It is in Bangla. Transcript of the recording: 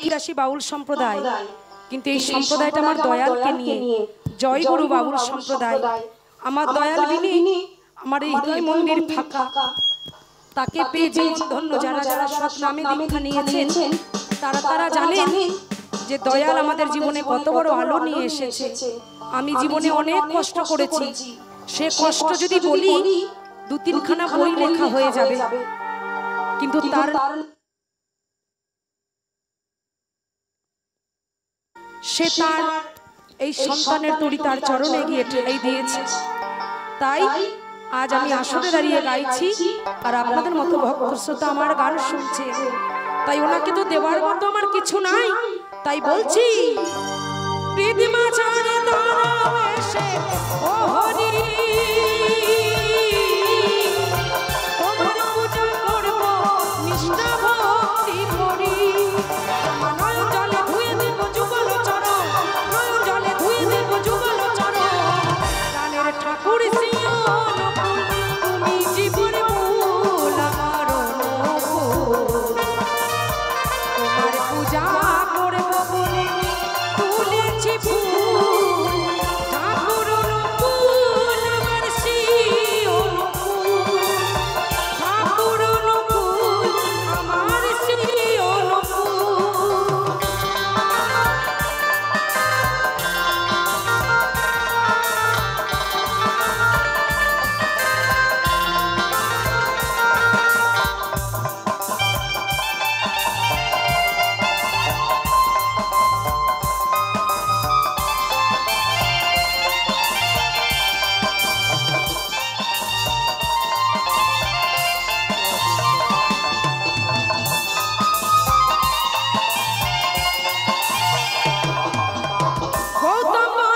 আদিবাসী বাউল সম্প্রদায়, কিন্তু এই সম্প্রদায়টা আমার দয়ালকে নিয়ে, জয় গুরু বাউল সম্প্রদায়। আমার দয়াল বিনি আমার এই হৃদয় মন্দির ফাঁকা, তাকে পেয়ে জীবন ধন্য। যারা যারা সৎ নামে দীক্ষা নিয়েছেন তারা তারা জানেন যে দয়াল আমাদের জীবনে কত বড় আলো নিয়ে এসেছে। আমি জীবনে অনেক কষ্ট করেছি, সে কষ্ট যদি বলি দু তিনখানা বই লেখা হয়ে যাবে, কিন্তু তার সে তার এই সন্তানের তরি তার চরণে গিয়ে ঠাই দিয়েছে। তাই আজ আমি আসরে দাঁড়িয়ে গাইছি, আর আপনাদের মতো ভক্ত শ্রোতা আমার গান শুনছে। তাই ওনাকে তো দেওয়ার মতো আমার কিছু নাই, তাই বলছি ও হরি